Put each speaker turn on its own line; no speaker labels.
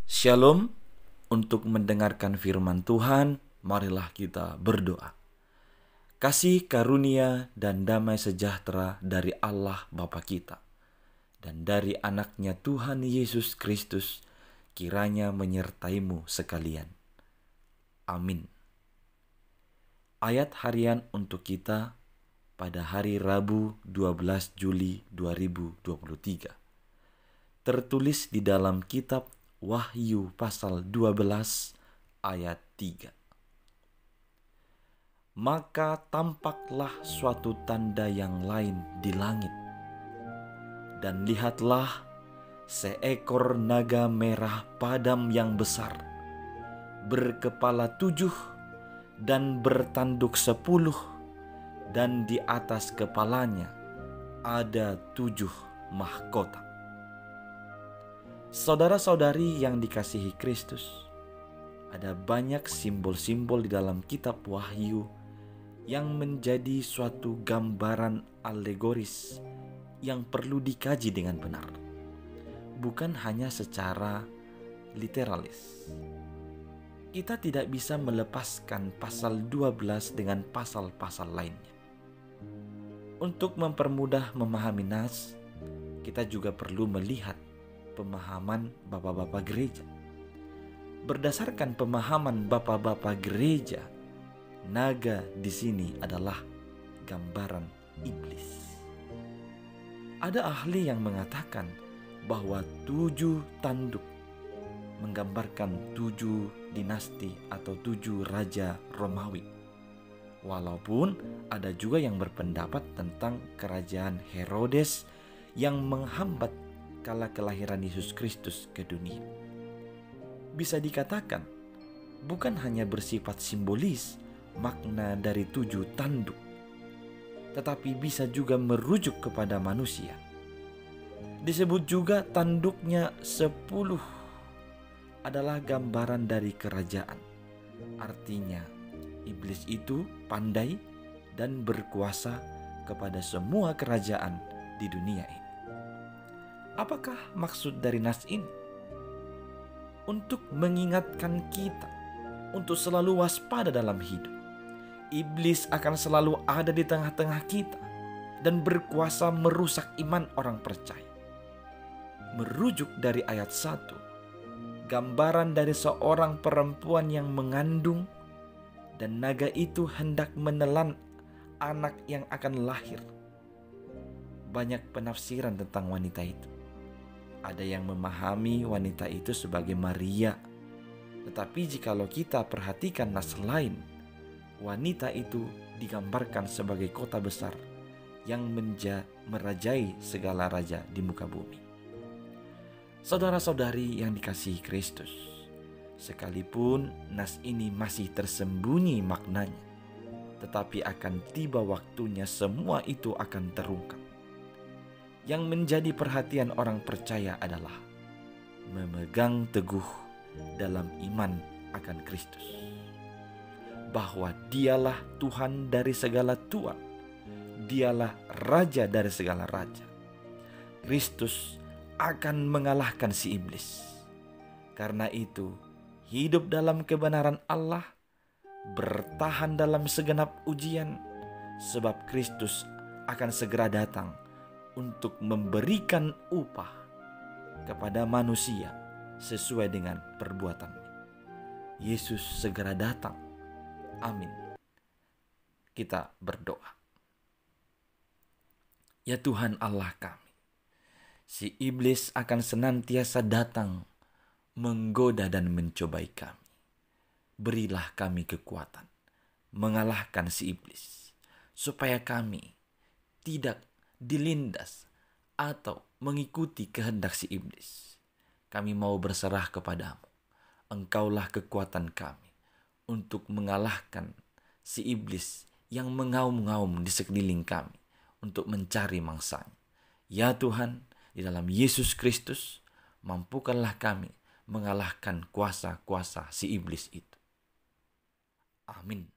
Shalom. Untuk mendengarkan firman Tuhan, marilah kita berdoa. Kasih karunia dan damai sejahtera dari Allah Bapa kita dan dari anaknya Tuhan Yesus Kristus kiranya menyertaimu sekalian. Amin. Ayat harian untuk kita pada hari Rabu 12 Juli 2023. Tertulis di dalam kitab Wahyu pasal 12 ayat 3. Maka tampaklah suatu tanda yang lain di langit. Dan lihatlah seekor naga merah padam yang besar, berkepala 7 dan bertanduk 10, dan di atas kepalanya ada 7 mahkota. Saudara-saudari yang dikasihi Kristus, ada banyak simbol-simbol di dalam kitab Wahyu yang menjadi suatu gambaran alegoris yang perlu dikaji dengan benar, bukan hanya secara literalis. Kita tidak bisa melepaskan pasal 12 dengan pasal-pasal lainnya. Untuk mempermudah memahami nas, kita juga perlu melihat pemahaman bapak-bapak gereja. Berdasarkan pemahaman bapak-bapak gereja, naga di sini adalah gambaran iblis. Ada ahli yang mengatakan bahwa 7 tanduk menggambarkan 7 dinasti atau 7 raja Romawi. Walaupun ada juga yang berpendapat tentang kerajaan Herodes yang menghambat kala kelahiran Yesus Kristus ke dunia. Bisa dikatakan bukan hanya bersifat simbolis makna dari 7 tanduk, tetapi bisa juga merujuk kepada manusia. Disebut juga tanduknya 10 adalah gambaran dari kerajaan. Artinya iblis itu pandai dan berkuasa kepada semua kerajaan di dunia ini. Apakah maksud dari nas ini? Untuk mengingatkan kita untuk selalu waspada dalam hidup. Iblis akan selalu ada di tengah-tengah kita dan berkuasa merusak iman orang percaya. Merujuk dari ayat 1, gambaran dari seorang perempuan yang mengandung dan naga itu hendak menelan anak yang akan lahir. Banyak penafsiran tentang wanita itu. Ada yang memahami wanita itu sebagai Maria. Tetapi jikalau kita perhatikan nas lain, wanita itu digambarkan sebagai kota besar yang merajai segala raja di muka bumi. Saudara-saudari yang dikasihi Kristus, sekalipun nas ini masih tersembunyi maknanya, tetapi akan tiba waktunya semua itu akan terungkap. Yang menjadi perhatian orang percaya adalah memegang teguh dalam iman akan Kristus, bahwa dialah Tuhan dari segala Tuhan, dialah Raja dari segala Raja. Kristus akan mengalahkan si iblis. Karena itu, hidup dalam kebenaran Allah, bertahan dalam segenap ujian, sebab Kristus akan segera datang untuk memberikan upah kepada manusia sesuai dengan perbuatannya. Yesus segera datang. Amin. Kita berdoa. Ya Tuhan Allah kami, si iblis akan senantiasa datang menggoda dan mencobai kami. Berilah kami kekuatan mengalahkan si iblis, supaya kami tidak dilindas atau mengikuti kehendak si iblis. Kami mau berserah kepadamu. Engkaulah kekuatan kami untuk mengalahkan si iblis yang mengaum-ngaum di sekeliling kami untuk mencari mangsanya. Ya Tuhan, di dalam Yesus Kristus, mampukanlah kami mengalahkan kuasa-kuasa si iblis itu. Amin.